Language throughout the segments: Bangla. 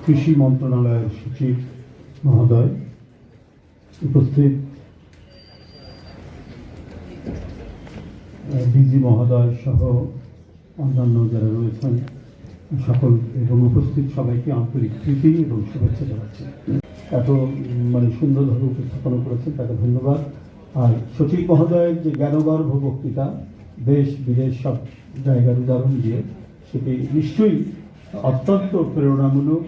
কৃষি মন্ত্রণালয়ের সচিব মহোদয়, উপস্থিত ডিজি মহোদয় সহ অন্যান্য যারা রয়েছেন সকল এবং উপস্থিত সবাইকে আন্তরিক প্রীতি এবং শুভেচ্ছা জানাচ্ছি। এত সুন্দরভাবে উপস্থাপনা করেছেন, তাকে ধন্যবাদ। আর সচিব মহোদয়ের যে জ্ঞানগর্ভ বক্তৃতা, দেশ বিদেশ সব জায়গার উদাহরণ দিয়ে, সেটি নিশ্চয়ই অত্যন্ত প্রেরণামূলক,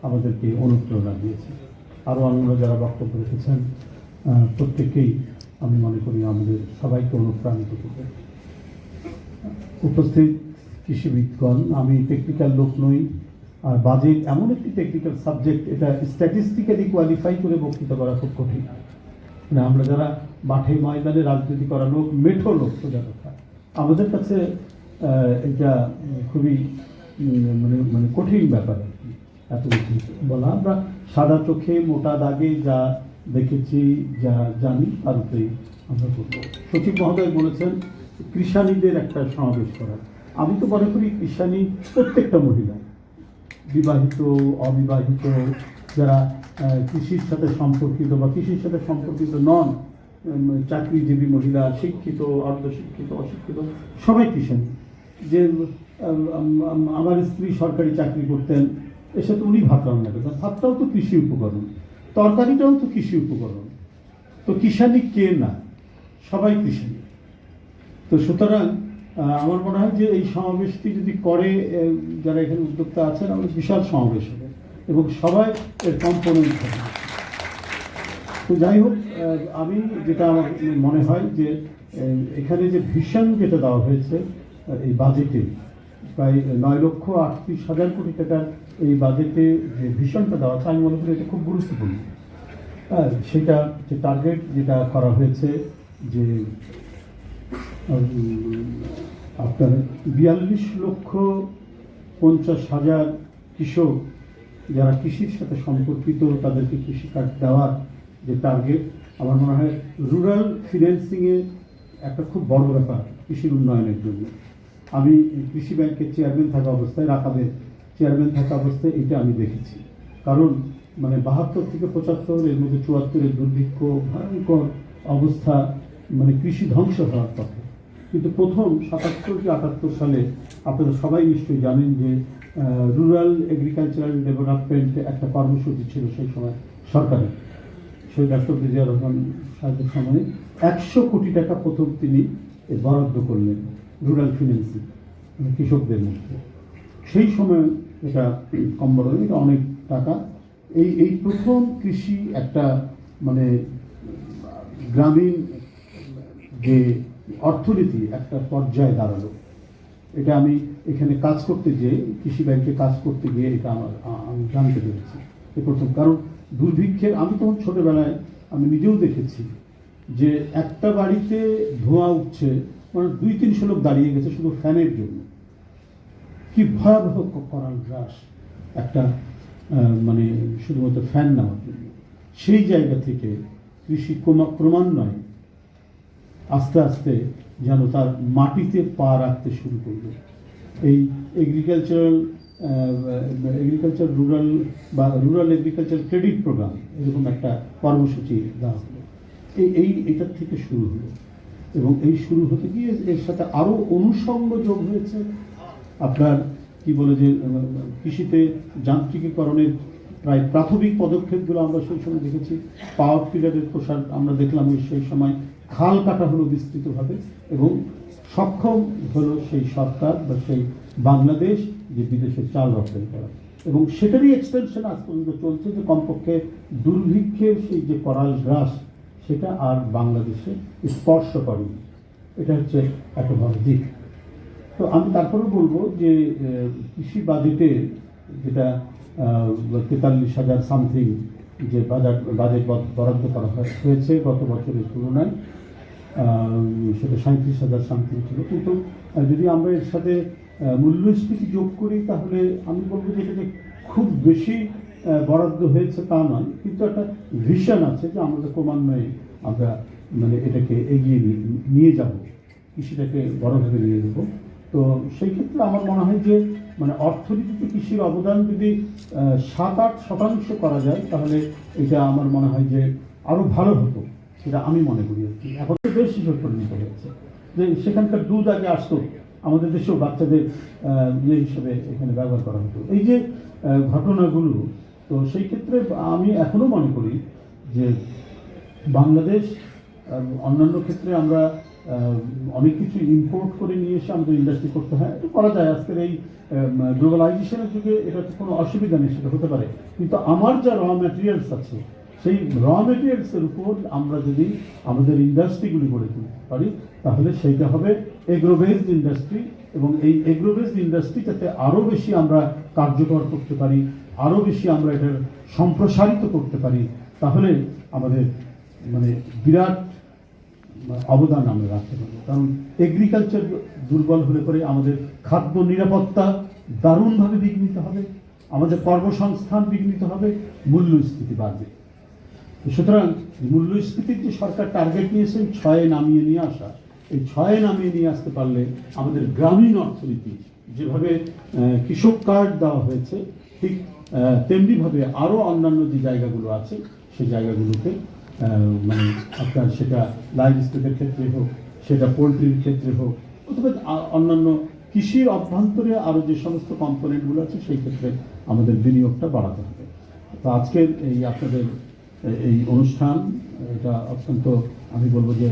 আমাদেরকে অনুপ্রেরণা দিয়েছে। আরও অন্য যারা বক্তব্য রেখেছেন প্রত্যেকেই আমি মনে করি আমাদের সবাইকে অনুপ্রাণিত করবে। উপস্থিত কৃষিবিদগণ, আমি টেকনিক্যাল লোক নই, আর বাজেট এমন একটি টেকনিক্যাল সাবজেক্ট, এটা স্ট্যাটিস্টিক্যালি কোয়ালিফাই করে বক্তৃতা করা খুব কঠিন। মানে আমরা যারা মাঠে ময়দানে রাজনীতি করা লোক, মেঠো লোক, সোজা কথা, আমাদের কাছে এটা খুবই কঠিন ব্যাপার আর কি। এত কিছু বলা, আমরা সাদা চোখে মোটা দাগে যা দেখেছি, যা জানি, তার উপরেই আমরা করবো। সচিব মহোদয় বলেছেন কৃষানীদের একটা সমাবেশ করার। আমি তো মনে করি কৃষানী প্রত্যেকটা মহিলা, বিবাহিত অবিবাহিত, যারা কৃষির সাথে সম্পর্কিত বা কৃষির সাথে সম্পর্কিত নন, চাকরিজীবী মহিলা, শিক্ষিত, অর্ধশিক্ষিত, অশিক্ষিত, সবাই কৃষানী। যে আমার স্ত্রী সরকারি চাকরি করতেন, এর সাথে উনি ভাত রান্না করতেন, ভাতটাও তো কৃষি উপকরণ, তরকারিটাও তো কৃষি উপকরণ। তো কৃষানী কে না, সবাই কৃষানী। তো সুতরাং আমার মনে হয় যে এই সমাবেশটি যদি করে, যারা এখানে উদ্যোক্তা আছেন, আমাদের বিশাল সমাবেশ হবে এবং সবাই এর কম্পোনেন্ট হবে। তো যাই হোক, আমি যেটা আমার মনে হয় যে এখানে যে ভিশন যেটা দেওয়া হয়েছে এই বাজেটে, প্রায় 9,38,000 কোটি টাকার এই বাজেটে যে ভিশনটা দেওয়া আছে, আমি মনে করি এটা খুব গুরুত্বপূর্ণ। সেটা যে টার্গেট যেটা করা হয়েছে, যে আপনার 42,50,000 কৃষক যারা কৃষির সাথে সম্পর্কিত, তাদেরকে কৃষি কার্ড দেওয়ার যে টার্গেট, আমার মনে হয় রুরাল ফিন্যান্সিংয়ে একটা খুব বড় ব্যাপার কৃষির উন্নয়নের জন্য। আমি কৃষি ব্যাংকের চেয়ারম্যান থাকা অবস্থায়, রাকাবের চেয়ারম্যান থাকা অবস্থায় এটা আমি দেখেছি। কারণ 72 থেকে 75, এর মধ্যে 74-এর দুর্ভিক্ষ, ভয়ঙ্কর অবস্থা, কৃষি ধ্বংস হওয়ার পথে। কিন্তু প্রথম 77 কি 78 সালে আপনারা সবাই নিশ্চয়ই জানেন যে রুরাল এগ্রিকালচারাল ডেভেলপমেন্ট একটা কর্মসূচি ছিল সেই সময় সরকারের, সেই ডক্টর জিয়া রহমান সাহেবের সময়ে 100 কোটি টাকা প্রথম তিনি বরাদ্দ করলেন রুরাল ফিন্যান্সিং, কৃষকদের মধ্যে। সেই সময় এটা কম বড়, এটা অনেক টাকা। এই প্রথম কৃষি একটা গ্রামীণ যে অর্থনীতি একটা পর্যায়ে দাঁড়ালো। এটা আমি এখানে কাজ করতে গিয়ে, কৃষি ব্যাংকে কাজ করতে গিয়ে এটা আমি জানতে পেরেছি এই প্রথম। কারণ দুর্ভিক্ষের, আমি তখন ছোটোবেলায় আমি নিজেও দেখেছি যে একটা বাড়িতে ধোঁয়া উঠছে, 200-300 লোক দাঁড়িয়ে গেছে শুধু ফ্যানের জন্য। কি ভয়াবহ করাল গ্রাস একটা, শুধুমাত্র ফ্যান নেওয়ার জন্য। সেই জায়গা থেকে কৃষি ক্রমান্বয়ে আস্তে আস্তে যেন তার মাটিতে পা রাখতে শুরু করবে। এই এগ্রিকালচার রুরাল বা রুরাল এগ্রিকালচার ক্রেডিট প্রোগ্রাম, এরকম একটা কর্মসূচি দেওয়া হলো। এটার থেকে শুরু হলো, এবং এই শুরু হতে গিয়ে এর সাথে আরও অনুষঙ্গ যোগ হয়েছে। আপনার কি বলে যে কৃষিতে যান্ত্রিকীকরণের প্রায় প্রাথমিক পদক্ষেপগুলো আমরা সেই সময় দেখেছি। পাওয়ার টিলারের প্রসার আমরা দেখলাম সেই সময়, খাল কাটা হলো বিস্তৃতভাবে, এবং সক্ষম হলো সেই সরকার বা সেই বাংলাদেশ যে বিদেশে চাল রপ্তানি করা, এবং সেটারই এক্সটেনশন আজ পর্যন্ত চলছে, যে কমপক্ষে দুর্ভিক্ষের সেই যে করাল গ্রাস, সেটা আর বাংলাদেশে স্পর্শ করেনি। এটা হচ্ছে একটা বড় দিক। তো আমি তারপরেও বলবো যে কৃষি বাজেটে যেটা 43,000 সামথিং যে বাজেট বরাদ্দ করা হয়েছে গত বছরের তুলনায়, সেটা 37,000 সামথিং ছিল। কিন্তু যদি আমরা এর সাথে মূল্যস্ফীতি যোগ করি, তাহলে আমি বলবো যে এটাকে খুব বেশি বরাদ্দ হয়েছে তা নয়, কিন্তু একটা ভিশন আছে যে আমাদের ক্রমান্বয়ে আমরা এটাকে এগিয়ে নিয়ে যাব, কৃষিটাকে বড়ভাবে নিয়ে যাব। তো সেই ক্ষেত্রে আমার মনে হয় যে মানে অর্থনীতিতে কৃষির অবদান যদি 7-8% করা যায়, তাহলে এটা আমার মনে হয় যে আরও ভালো হতো, সেটা আমি মনে করি আর কি। এখন তো বেশ হিসেবে পরিণত হয়েছে যে সেখানকার দুধ আগে আসতো, আমাদের দেশেও বাচ্চাদের ইয়ে হিসেবে এখানে ব্যবহার করা হতো। এই যে ঘটনাগুলো, তো সেই ক্ষেত্রে আমি এখনও মনে করি যে বাংলাদেশ অন্যান্য ক্ষেত্রে আমরা অনেক কিছু ইম্পোর্ট করে নিয়ে এসে আমাদের ইন্ডাস্ট্রি করতে হয়, এটা করা যায়। আজকের এই গ্লোবালাইজেশনের যুগে এটা তো কোনো অসুবিধা নেই, সেটা হতে পারে। কিন্তু আমার যা র ম্যাটেরিয়ালস আছে, সেই র ম্যাটেরিয়ালসের উপর আমরা যদি আমাদের ইন্ডাস্ট্রিগুলি গড়ে তুলতে পারি, তাহলে সেইটা হবে এগ্রো বেসড ইন্ডাস্ট্রি। এবং এই এগ্রো বেসড ইন্ডাস্ট্রি যাতে আরও বেশি আমরা কার্যকর করতে পারি, আরও বেশি আমরা এটার সম্প্রসারিত করতে পারি, তাহলে আমাদের মানে বিরাট অবদান আমরা রাখতে পারবো। কারণ এগ্রিকালচার দুর্বল হলে পরে আমাদের খাদ্য নিরাপত্তা দারুণভাবে বিঘ্নিত হবে, আমাদের কর্মসংস্থান বিঘ্নিত হবে, মূল্যস্ফীতি বাড়বে। সুতরাং মূল্যস্ফীতির যে সরকার টার্গেট নিয়েছেন 6-এ নামিয়ে নিয়ে আসা, এই 6-এ নামিয়ে নিয়ে আসতে পারলে আমাদের গ্রামীণ অর্থনীতি যেভাবে কৃষক কার্ড দেওয়া হয়েছে, ঠিক তেমনিভাবে আরও অন্যান্য যে জায়গাগুলো আছে সেই জায়গাগুলোতে মানে আপনার সেটা লাইভ স্টকের ক্ষেত্রে হোক, সেটা পোলট্রির ক্ষেত্রে হোক, অথবা অন্যান্য কৃষির অভ্যন্তরে আরও যে সমস্ত কম্পোনেন্টগুলো আছে সেই ক্ষেত্রে আমাদের বিনিয়োগটা বাড়াতে হবে। তো আজকের এই আপনাদের এই অনুষ্ঠান, এটা অত্যন্ত আমি বলবো যে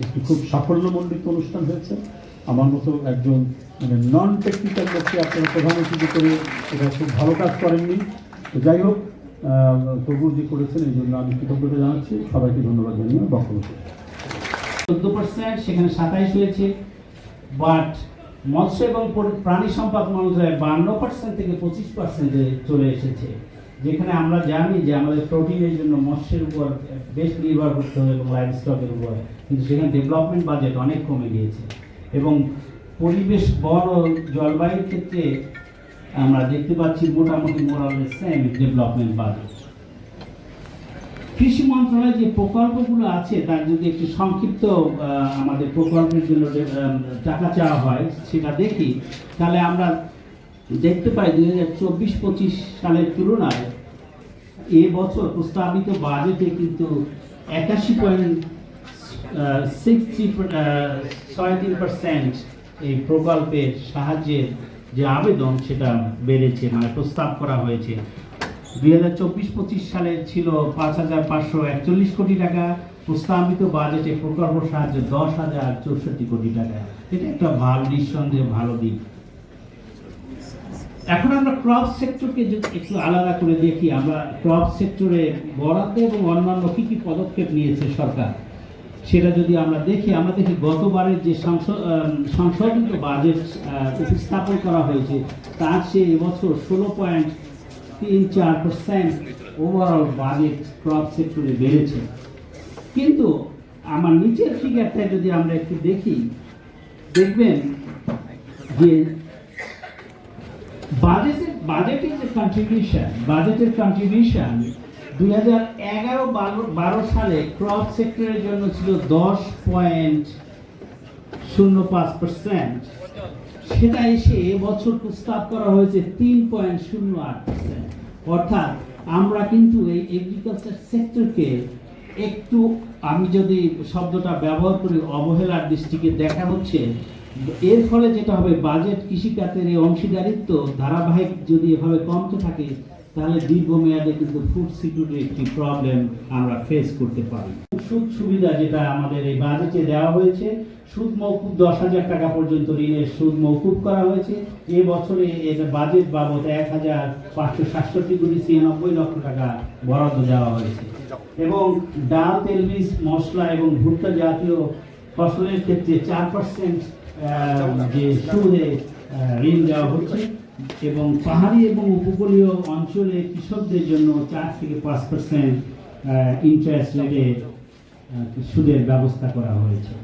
একটি খুব সাফল্যমণ্ডিত অনুষ্ঠান হয়েছে। আমার মতো একজন মানে নন টেকনিক্যাল লোককে আপনারা প্রধান অতিথি করে এটা খুব ভালো কাজ করেননি। তো যাই হোক, তবু যে করেছেন এই জন্য আমি কৃতজ্ঞতা জানাচ্ছি। সবাইকে ধন্যবাদ জানিয়ে বক্তব্য। 14%, সেখানে 27 হয়েছে। বাট মৎস্য এবং প্রাণী সম্পদ মন্ত্রণালয় 52% থেকে 25% চলে এসেছে, যেখানে আমরা জানি যে আমাদের প্রোটিনের জন্য মৎস্যের উপর বেশ নির্ভর করতে হবে এবং লাইভ স্টকের উপর, কিন্তু সেখানে ডেভেলপমেন্ট বাজেট অনেক কমে গিয়েছে। এবং পরিবেশ, বন ও জলবায়ুর ক্ষেত্রে আমরা দেখতে পাচ্ছি মোটামুটি মোরালের সেম ডেভেলপমেন্ট বাজেট। কৃষি মন্ত্রণালয়ের যে প্রকল্পগুলো আছে তার যদি একটু সংক্ষিপ্ত আমাদের প্রকল্পের জন্য টাকা চাওয়া হয় সেটা দেখি, তাহলে আমরা দেখতে পাই 2024-25 সালের তুলনায় এবছর প্রস্তাবিত বাজেটে কিন্তু 81.63% এই প্রকল্পের সাহায্যের যে আবেদন সেটা বেড়েছে, মানে প্রস্তাব করা হয়েছে। 2024-25 সালে ছিল 5,541 কোটি টাকা, প্রস্তাবিত বাজেটে প্রকল্প সাহায্য 10,064 কোটি টাকা। এটা একটা ভালো, নিঃসন্দেহে ভালো দিক। এখন আমরা ক্রপ সেক্টরকে যদি একটু আলাদা করে দেখি, আমরা ক্রপ সেক্টরে বরাদ্দ এবং অন্যান্য কি কি পদক্ষেপ নিয়েছে সরকার সেটা যদি আমরা দেখি, গতবারের যে সংশোধিত বাজেট উপস্থাপন করা হয়েছে তার চেয়ে এবছর 16.34% ওভারঅল বাজেট ক্রপ সেক্টরে বেড়েছে। কিন্তু আমার নিচের ফিগারটা যদি আমরা একটু দেখি, দেখবেন যে বাজেটের কন্ট্রিবিউশন 2011-12 সালে ক্রপ সেক্টরের জন্য ছিল 10.05%, সেটা এসে এবছর প্রস্তাব করা হয়েছে 3.08%। অর্থাৎ আমরা কিন্তু এই এগ্রিকালচার সেক্টরকে একটু, আমি যদি শব্দটা ব্যবহার করি, অবহেলার দৃষ্টিকে দেখা হচ্ছে। এর ফলে যেটা হবে, বাজেট কৃষিখাতের এই অংশীদারিত্ব ধারাবাহিক যদি এভাবে কমতে থাকে, তাহলে দীর্ঘমেয়াদে কিন্তু ফুড সিকিউরিটির একটি প্রবলেম আমরা ফেস করতে পারি। সুদ সুবিধা যেটা আমাদের এই বাজেটে দেওয়া হয়েছে, সুদ মওকুফ 10,000 টাকা পর্যন্ত ঋণের সুদ মওকুফ করা হয়েছে। এ বছরে এর বাজেট বাবদ 1,567 লক্ষ টাকা বরাদ্দ দেওয়া হয়েছে। এবং ডাল, তেলবীজ, মশলা এবং ভুট্টা জাতীয় ফসলের ক্ষেত্রে 4% যে সুদে ঋণ দেওয়া হচ্ছে। এবং পাহাড়ি এবং উপকূলীয় অঞ্চলে কৃষকদের জন্য 4 থেকে 5% ইন্টারেস্ট রেটে সুদের ব্যবস্থা করা হয়েছে।